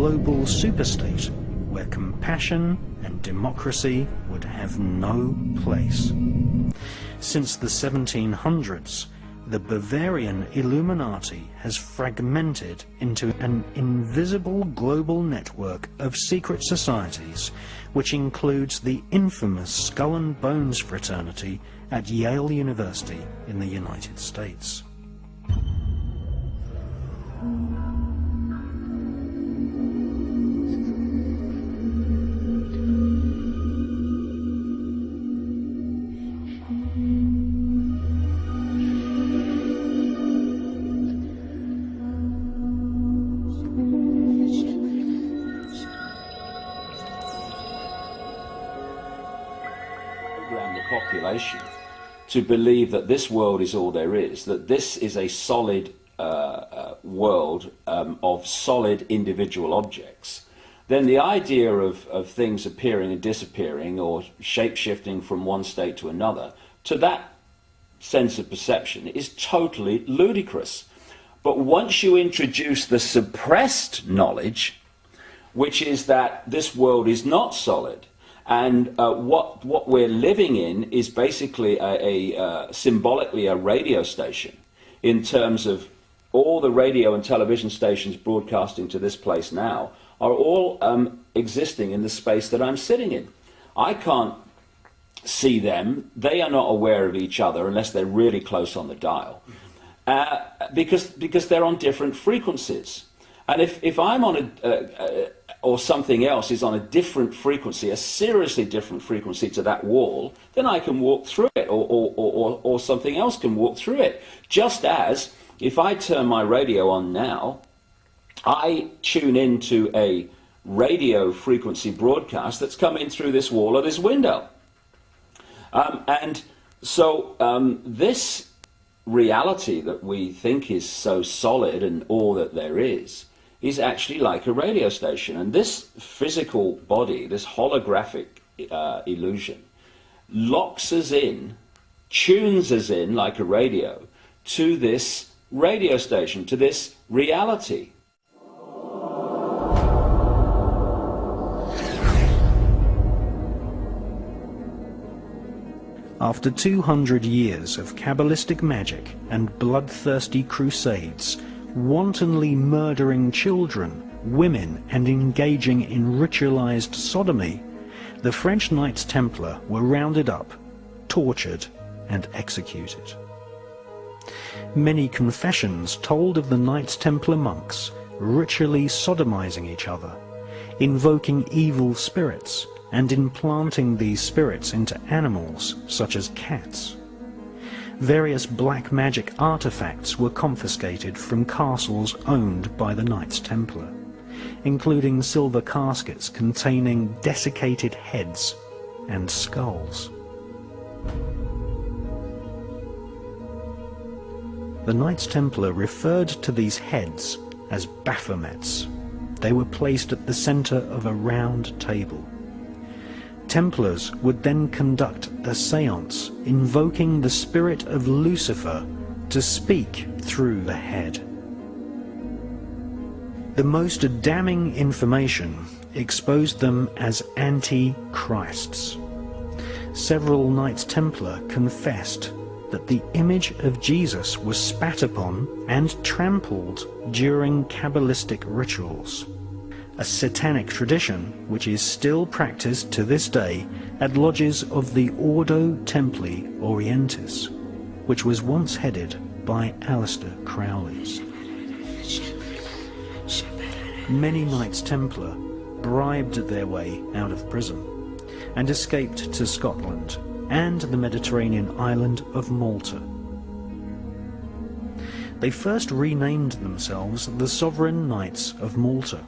global superstate where compassion and democracy would have no place. Since the 1700s, the Bavarian Illuminati has fragmented into an invisible global network of secret societies, which includes the infamous Skull and Bones fraternity at Yale University in the United States. The population to believe that this world is all there is, that this is a solid world of solid individual objects, then the idea of things appearing and disappearing or shape-shifting from one state to another, to that sense of perception, is totally ludicrous. But once you introduce the suppressed knowledge, which is that this world is not solid, and what we're living in is basically symbolically a radio station, in terms of all the radio and television stations broadcasting to this place now are all existing in the space that I'm sitting in. I can't see them. They are not aware of each other unless they're really close on the dial, because they're on different frequencies. And if I'm on or something else is on a different frequency, a seriously different frequency to that wall, then I can walk through it, or something else can walk through it. Just as if I turn my radio on now, I tune into a radio frequency broadcast that's coming through this wall or this window. And so this reality that we think is so solid and all that there is actually like a radio station. And this physical body, this holographic illusion, locks us in, tunes us in like a radio to this radio station, to this reality. After 200 years of Kabbalistic magic and bloodthirsty crusades, wantonly murdering children, women, and engaging in ritualized sodomy, the French Knights Templar were rounded up, tortured, and executed. Many confessions told of the Knights Templar monks ritually sodomizing each other, invoking evil spirits, and implanting these spirits into animals such as cats. Various black magic artifacts were confiscated from castles owned by the Knights Templar, including silver caskets containing desiccated heads and skulls. The Knights Templar referred to these heads as Baphomets. They were placed at the center of a round table. Templars would then conduct a seance invoking the spirit of Lucifer to speak through the head. The most damning information exposed them as anti-Christs. Several Knights Templar confessed that the image of Jesus was spat upon and trampled during Kabbalistic rituals, a satanic tradition which is still practiced to this day at lodges of the Ordo Templi Orientis, which was once headed by Aleister Crowley. Many Knights Templar bribed their way out of prison and escaped to Scotland and the Mediterranean island of Malta. They first renamed themselves the Sovereign Knights of Malta,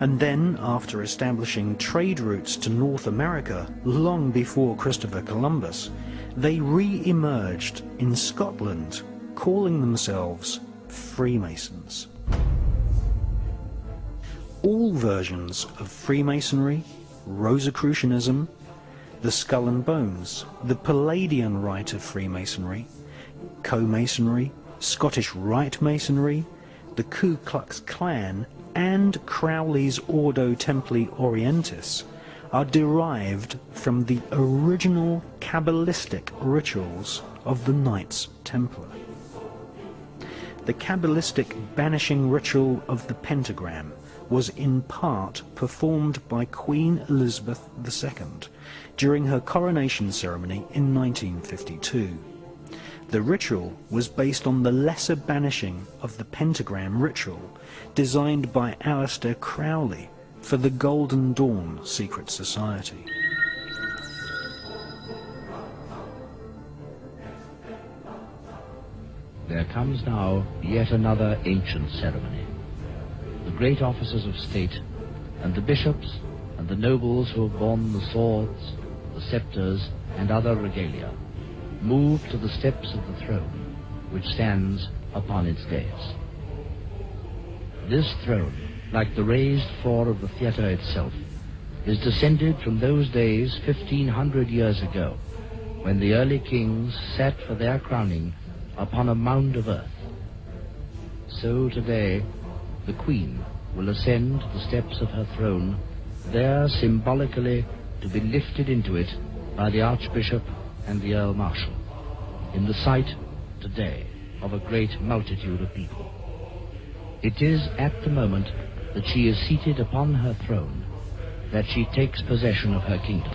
and then, after establishing trade routes to North America long before Christopher Columbus, they re-emerged in Scotland, calling themselves Freemasons. All versions of Freemasonry, Rosicrucianism, the Skull and Bones, the Palladian Rite of Freemasonry, Co-Masonry, Scottish Rite Masonry, the Ku Klux Klan, and Crowley's Ordo Templi Orientis are derived from the original Kabbalistic rituals of the Knights Templar. The Kabbalistic banishing ritual of the pentagram was in part performed by Queen Elizabeth II during her coronation ceremony in 1952. The ritual was based on the lesser banishing of the pentagram ritual designed by Aleister Crowley for the Golden Dawn secret society. There comes now yet another ancient ceremony. The great officers of state, and the bishops, and the nobles who have borne the swords, the scepters, and other regalia, move to the steps of the throne, which stands upon its dais. This throne, like the raised floor of the theatre itself, is descended from those days 1500 years ago, when the early kings sat for their crowning upon a mound of earth. So today, the Queen will ascend the steps of her throne, there symbolically to be lifted into it by the Archbishop and the Earl Marshal, in the sight today of a great multitude of people. It is at the moment that she is seated upon her throne that she takes possession of her kingdom.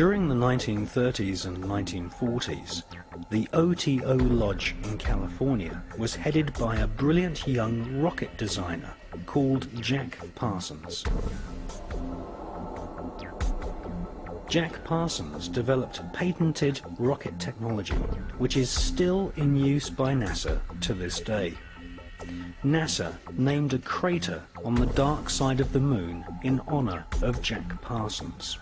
During the 1930s and 1940s, the OTO Lodge in California was headed by a brilliant young rocket designer called Jack Parsons. Jack Parsons developed patented rocket technology, which is still in use by NASA to this day. NASA named a crater on the dark side of the moon in honor of Jack Parsons.